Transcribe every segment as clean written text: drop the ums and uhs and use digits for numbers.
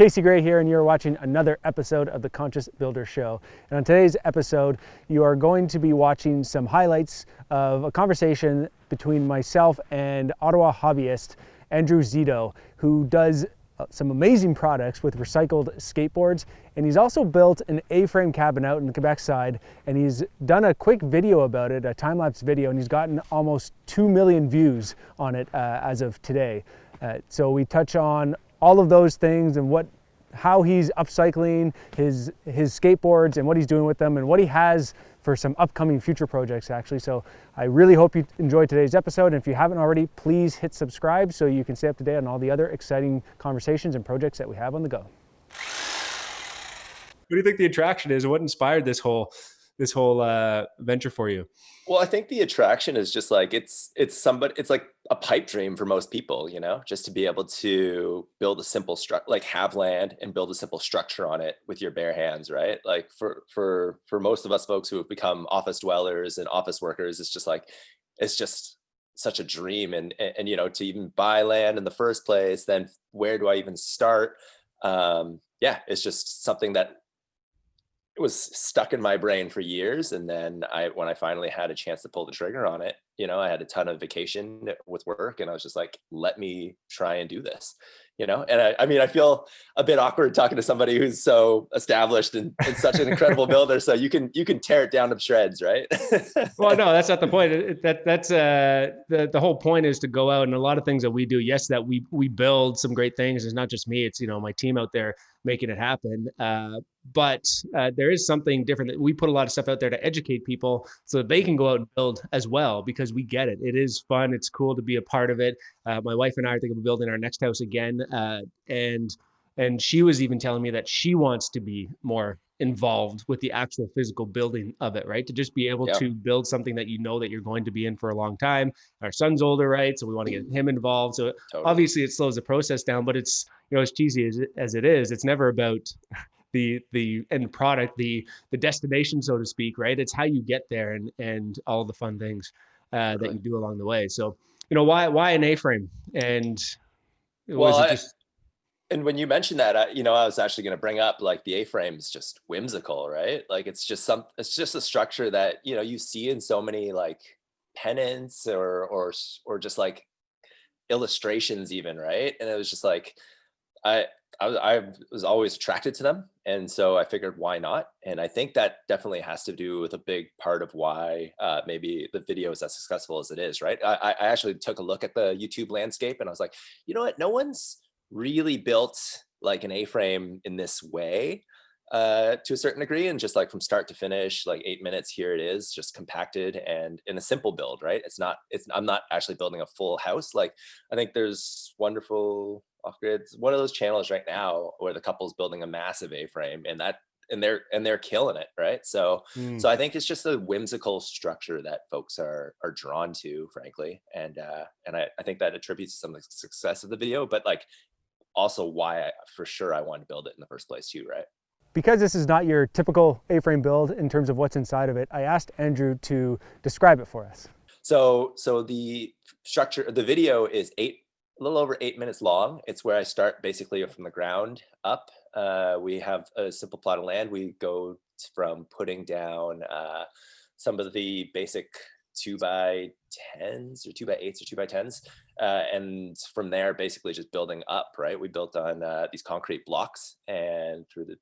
Casey Gray here, and you're watching another episode of the Conscious Builder Show. And on today's episode, you are going to be watching some highlights of a conversation between myself and Ottawa hobbyist Andrew Szeto, who does some amazing products with recycled skateboards. And he's also built an A-frame cabin out in the Quebec side, and he's done a quick video about it, a time-lapse video, and he's gotten almost 2 million views on it as of today. So we touch on all of those things and how he's upcycling his skateboards and what he's doing with them and what he has for some upcoming future projects actually. So I really hope you enjoyed today's episode, and if you haven't already, please hit subscribe so you can stay up to date on all the other exciting conversations and projects that we have on the go. What do you think the attraction is? What inspired this whole venture for you? Well, I think the attraction is just like it's like a pipe dream for most people, you know, just to be able to build a simple structure, like have land and build a simple structure on it with your bare hands, right? Like for most of us folks who have become office dwellers and office workers, it's just such a dream, and you know, to even buy land in the first place, then where do I even start? Yeah, it's just something that it was stuck in my brain for years. And then when I finally had a chance to pull the trigger on it, you know, I had a ton of vacation with work, and I was just like, let me try and do this, you know? And I mean, I feel a bit awkward talking to somebody who's so established and such an incredible builder. So you can tear it down to shreds, right? Well, no, that's not the point. That's the whole point is to go out, and a lot of things that we do. Yes, that we build some great things. It's not just me. It's, you know, my team out there making it happen. But there is something different that we put a lot of stuff out there to educate people so that they can go out and build as well, because we get it. It is fun. It's cool to be a part of it. My wife and I are thinking of building our next house again. And she was even telling me that she wants to be more involved with the actual physical building of it, right? To just be able to build something that you know that you're going to be in for a long time. Our son's older, right? So we want to get him involved. So obviously it slows the process down, but it's, you know, as cheesy as it is, it's never about the end product, the destination, so to speak, right? It's how you get there and all the fun things that you do along the way. So, you know, why an A-frame? And and when you mentioned that, you know, I was actually going to bring up, like, the A-frame is just whimsical, right? Like, it's just a structure that, you know, you see in so many like pennants or just like illustrations even, right? And it was just like, I was always attracted to them. And so I figured, why not? And I think that definitely has to do with a big part of why maybe the video is as successful as it is, right? I actually took a look at the YouTube landscape, and I was like, you know what? No one's really built like an A-frame in this way to a certain degree, and just like from start to finish, like 8 minutes, here it is, just compacted and in a simple build, right? I'm not actually building a full house. Like, I think there's wonderful off-grids, one of those channels right now where the couple's building a massive A-frame, and they're killing it, right? So I think it's just a whimsical structure that folks are drawn to, frankly, and I think that attributes to some of the success of the video, but like also why I wanted to build it in the first place too, right? Because this is not your typical A-frame build in terms of what's inside of it, I asked Andrew to describe it for us. So the structure, the video is a little over 8 minutes long. It's where I start basically from the ground up. We have a simple plot of land. We go from putting down some of the basic 2x10s or 2x8s or 2x10s. And from there, basically just building up, right? We built on these concrete blocks, and through the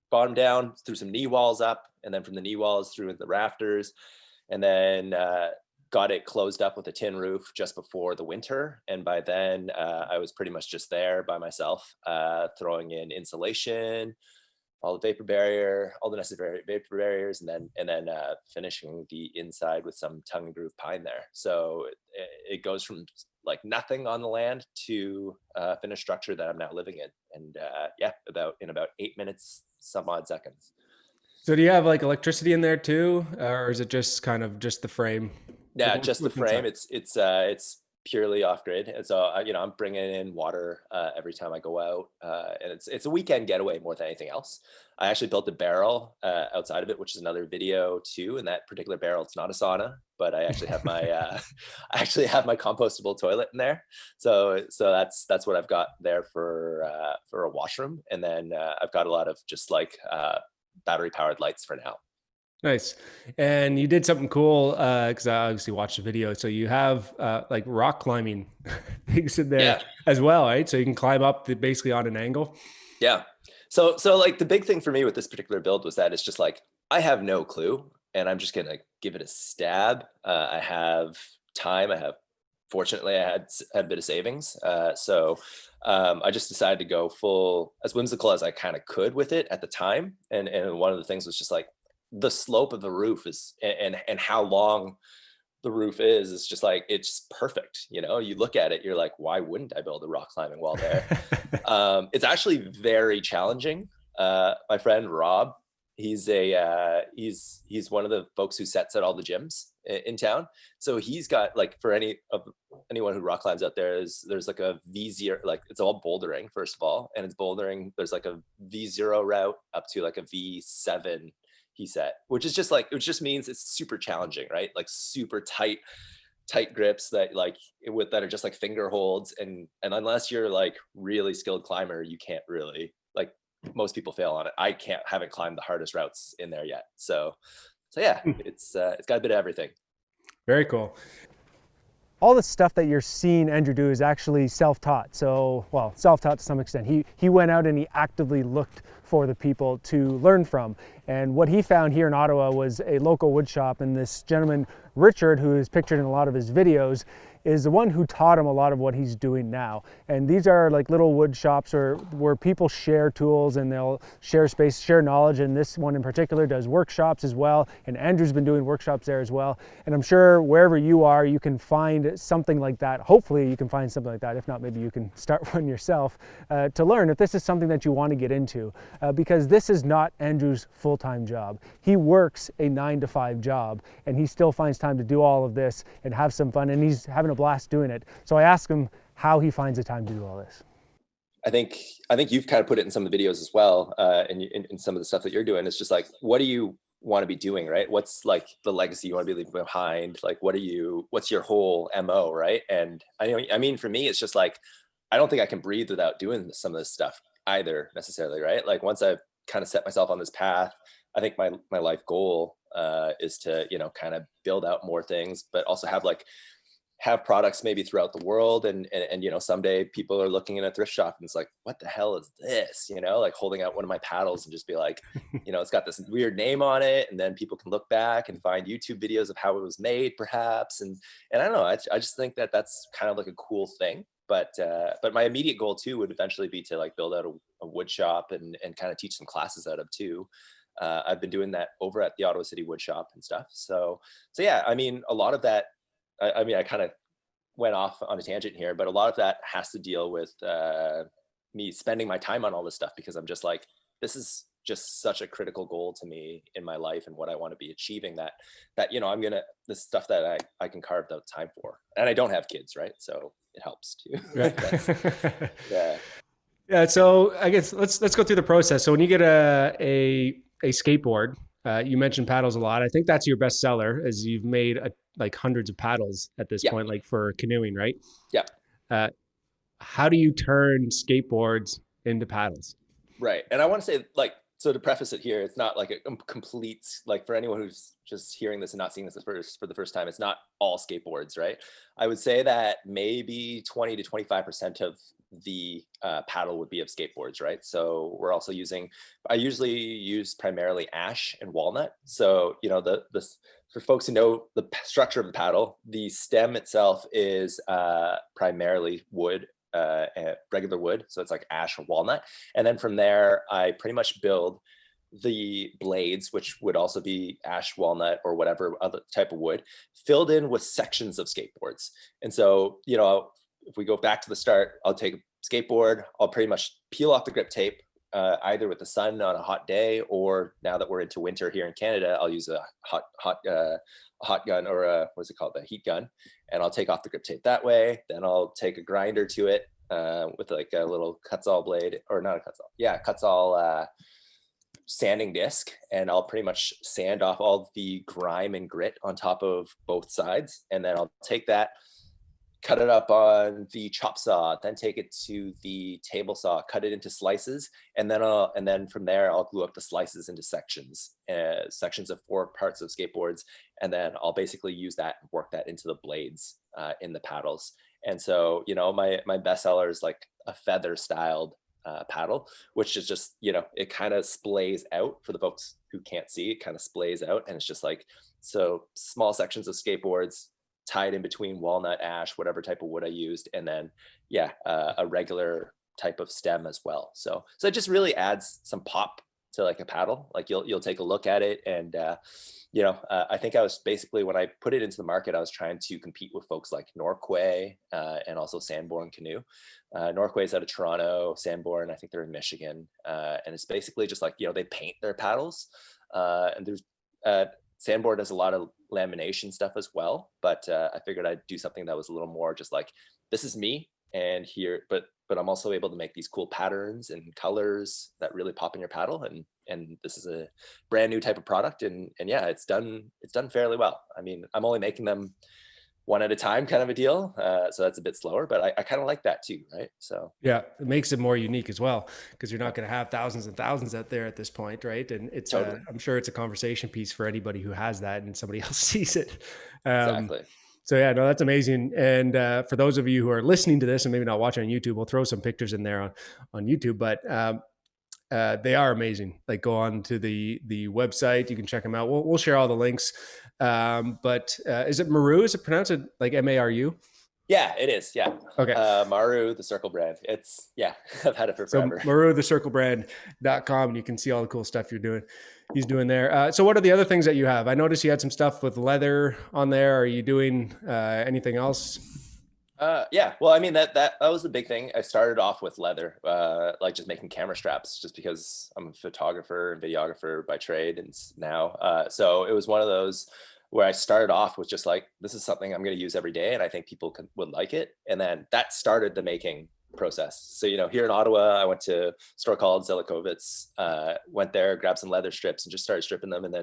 bottom down, through some knee walls up, and then from the knee walls through the rafters, and then got it closed up with a tin roof just before the winter. And by then I was pretty much just there by myself, throwing in insulation, all the vapor barrier, all the necessary vapor barriers, and then finishing the inside with some tongue and groove pine there. So it goes from like nothing on the land to a finished structure that I'm now living in. And in about 8 minutes, some odd seconds. So do you have like electricity in there too, or is it just kind of just the frame? Yeah, just the frame. It's purely off grid. And so, I'm bringing in water every time I go out. And it's a weekend getaway more than anything else. I actually built a barrel outside of it, which is another video too. In that particular barrel, it's not a sauna, but I actually have my I actually have my compostable toilet in there. So that's what I've got there for a washroom. And then I've got a lot of just like battery powered lights for now. Nice. And you did something cool because I obviously watched the video. So you have like rock climbing things in there Yeah. as well, right? So you can climb up basically on an angle. Yeah. So like the big thing for me with this particular build was that it's just like, I have no clue and I'm just going to give it a stab. I have time. Fortunately, I had a bit of savings. So I just decided to go full, as whimsical as I kind of could with it at the time. And one of the things was just like the slope of the roof is, and how long the roof is just like, it's perfect. You look at it, you're like, why wouldn't I build a rock climbing wall there? It's actually very challenging. My friend Rob, he's he's one of the folks who sets at all the gyms in town. So he's got like, for anyone who rock climbs out there, there's like a V0, like it's all bouldering first of all, and it's bouldering. There's like a V0 route up to like a V7 he set, which is just like, it just means it's super challenging, right? Like super tight grips that that are just like finger holds, and unless you're like really skilled climber, you can't really, like, most people fail on it. I haven't climbed the hardest routes in there yet. So yeah, it's got a bit of everything. Very cool. All the stuff that you're seeing Andrew do is actually self-taught. So, well, self-taught to some extent. He went out and he actively looked for the people to learn from. And what he found here in Ottawa was a local wood shop, and this gentleman, Richard, who is pictured in a lot of his videos, is the one who taught him a lot of what he's doing now. And these are like little wood shops where people share tools and they'll share space, share knowledge. And this one in particular does workshops as well. And Andrew's been doing workshops there as well. And I'm sure wherever you are, you can find something like that. Hopefully you can find something like that. If not, maybe you can start one yourself to learn if this is something that you want to get into. Because this is not Andrew's full-time job. He works a 9-to-5 job and he still finds time to do all of this and have some fun, and he's having a blast doing it. So I asked him how he finds the time to do all this. I think you've kind of put it in some of the videos as well, and in some of the stuff that you're doing. It's just like, what do you want to be doing, right? What's like the legacy you want to be leaving behind? Like, what's your whole MO, right? And I mean, for me, it's just like, I don't think I can breathe without doing some of this stuff either necessarily, right? Like, once I've kind of set myself on this path, I think my life goal is to, kind of build out more things, but also have products maybe throughout the world. And someday people are looking in a thrift shop and it's like, what the hell is this? Like holding out one of my paddles and just be like, it's got this weird name on it. And then people can look back and find YouTube videos of how it was made perhaps. And I don't know, I just think that that's kind of like a cool thing. But my immediate goal too would eventually be to like build out a wood shop and kind of teach some classes out of too. I've been doing that over at the Ottawa City Wood Shop and stuff. So yeah, I mean, a lot of that, I kind of went off on a tangent here, but a lot of that has to deal with me spending my time on all this stuff, because I'm just like, this is just such a critical goal to me in my life and what I want to be achieving, that this stuff that I can carve out time for. And I don't have kids, right? So it helps too. Right. Yeah. Yeah. So I guess let's go through the process. So when you get a skateboard, you mentioned paddles a lot. I think that's your best seller, as you've made like hundreds of paddles at this point, like for canoeing, right? Yeah. How do you turn skateboards into paddles? Right. And I want to say, like, so to preface it here, it's not like a complete, like, for anyone who's just hearing this and not seeing this for the first time, it's not all skateboards, right? I would say that maybe 20 to 25% of the paddle would be of skateboards, right? So we're also I usually use primarily ash and walnut. So, for folks who know the structure of the paddle, the stem itself is primarily wood, regular wood. So it's like ash or walnut. And then from there, I pretty much build the blades, which would also be ash, walnut, or whatever other type of wood, filled in with sections of skateboards. And so, if we go back to the start, I'll take a skateboard, I'll pretty much peel off the grip tape, either with the sun on a hot day, or now that we're into winter here in Canada, I'll use a hot gun, or what's it called, the heat gun. and I'll take off the grip tape that way. Then I'll take a grinder to it with like a little Cuts-All blade, or not a Cuts-All, yeah, Cuts-All sanding disc, and I'll pretty much sand off all the grime and grit on top of both sides. And then I'll take that, cut it up on the chop saw, then take it to the table saw, cut it into slices, and then from there I'll glue up the slices into sections of 4 parts of skateboards, and then I'll basically use that and work that into the blades in the paddles. And so, you know, my best seller is like a feather styled paddle, which is just, you know, it kind of splays out. For the folks who can't see, it kind of splays out, and it's just like, so small sections of skateboards tied in between walnut, ash, whatever type of wood I used, and then a regular type of stem as well. So it just really adds some pop to like a paddle. Like you'll take a look at it, and I think I was basically, when I put it into the market, I was trying to compete with folks like Norquay and also Sanborn Canoe. Norquay is out of Toronto, Sanborn, I think they're in Michigan, and it's basically just like, you know, they paint their paddles, and there's Sanborn does a lot of lamination stuff as well, but I figured I'd do something that was a little more just like, this is me, and here, but I'm also able to make these cool patterns and colors that really pop in your paddle, and this is a brand new type of product, and yeah, it's done fairly well. I mean, I'm only making them one at a time kind of a deal, so that's a bit slower, but I kind of like that too, right? So yeah, it makes it more unique as well, because you're not going to have thousands and thousands out there at this point, right? And it's totally. I'm sure it's a conversation piece for anybody who has that and somebody else sees it. Exactly. So yeah, no, that's amazing. And for those of you who are listening to this and maybe not watching on YouTube, we'll throw some pictures in there on YouTube, but they are amazing. Like, go on to the website, you can check them out. We'll share all the links. But is it Maru? Is it pronounced like Maru? Yeah, it is. Yeah. Okay. Maru, the Circle brand. It's, yeah, I've had it for forever. So maruthecirclebrand.com, and you can see all the cool stuff he's doing there. So what are the other things that you have? I noticed you had some stuff with leather on there. Are you doing anything else? Yeah, well, I mean, that was the big thing. I started off with leather, like just making camera straps, just because I'm a photographer and videographer by trade, and now, so it was one of those where I started off with just like, this is something I'm going to use every day, and I think people would like it. And then that started the making process. So, you know, here in Ottawa, I went to a store called Zelikovitz, went there, grabbed some leather strips, and just started stripping them, and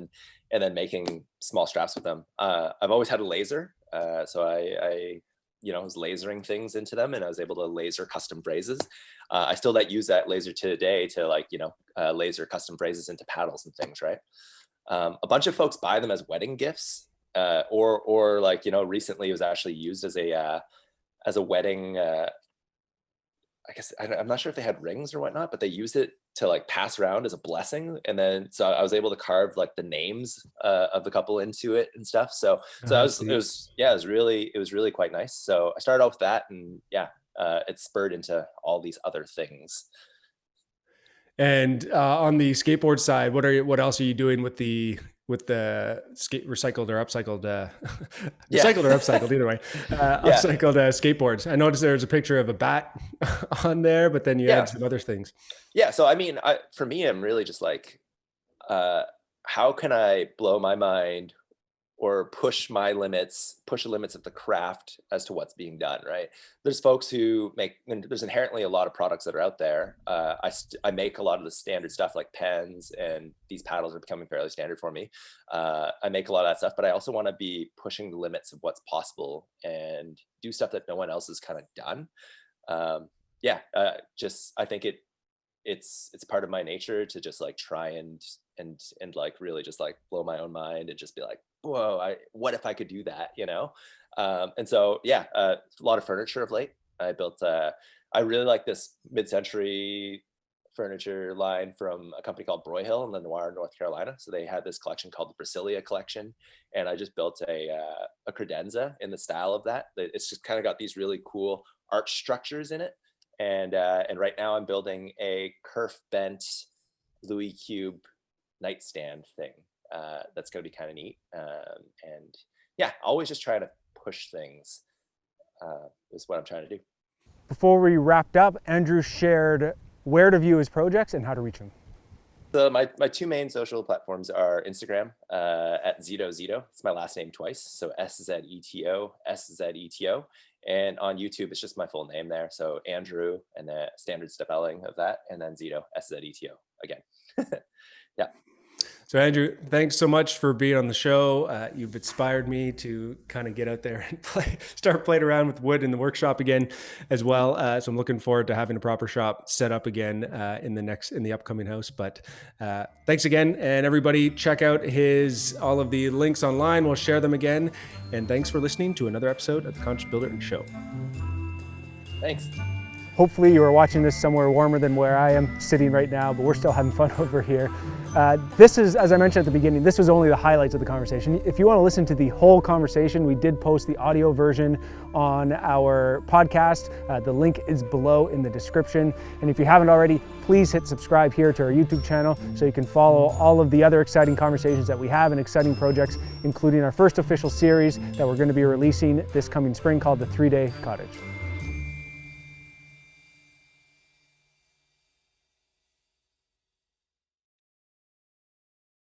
then making small straps with them. I've always had a laser, so I was lasering things into them, and I was able to laser custom phrases. I still use that laser today to laser custom phrases into paddles and things, right? A bunch of folks buy them as wedding gifts, or like, you know, recently it was actually used as a wedding. I guess I'm not sure if they had rings or whatnot, but they used it to like pass around as a blessing. And then, so I was able to carve like the names of the couple into it and stuff. So it was really quite nice. So I started off with that, and it spurred into all these other things. And on the skateboard side, what else are you doing with the recycled or upcycled, recycled or upcycled, either way, upcycled skateboards? I noticed there's a picture of a bat on there, but then you add some other things. Yeah. So, I mean, for me, I'm really just like, how can I blow my mind or push the limits of the craft as to what's being done, right? There's folks who there's inherently a lot of products that are out there. I make a lot of the standard stuff like pens, and these paddles are becoming fairly standard for me. I make a lot of that stuff, but I also want to be pushing the limits of what's possible and do stuff that no one else has kind of done. I think it's part of my nature to just like try and like really just like blow my own mind and just be like, whoa, what if I could do that, you know? And so, a lot of furniture of late. I built, I really like this mid-century furniture line from a company called Broyhill in Lenoir, North Carolina. So they had this collection called the Brasilia collection. And I just built a credenza in the style of that. It's just kind of got these really cool arch structures in it. And right now I'm building a kerf bent Louis Cube nightstand thing. That's going to be kind of neat. Always just trying to push things is what I'm trying to do. Before we wrapped up, Andrew shared where to view his projects and how to reach him. So my two main social platforms are Instagram at Szeto. It's my last name twice. So SZETO, SZETO. And on YouTube, it's just my full name there. So Andrew and the standard spelling of that. And then Szeto, SZETO again. Yeah. So Andrew, thanks so much for being on the show. You've inspired me to kind of get out there and start playing around with wood in the workshop again as well. So I'm looking forward to having a proper shop set up again in the upcoming house. But thanks again, and everybody check out all of the links online. We'll share them again. And thanks for listening to another episode of the Conscious Builder Show. Thanks. Hopefully you are watching this somewhere warmer than where I am sitting right now, but we're still having fun over here. This is, as I mentioned at the beginning, this was only the highlights of the conversation. If you want to listen to the whole conversation, we did post the audio version on our podcast. The link is below in the description. And if you haven't already, please hit subscribe here to our YouTube channel so you can follow all of the other exciting conversations that we have and exciting projects, including our first official series that we're going to be releasing this coming spring called the 3-Day Cottage.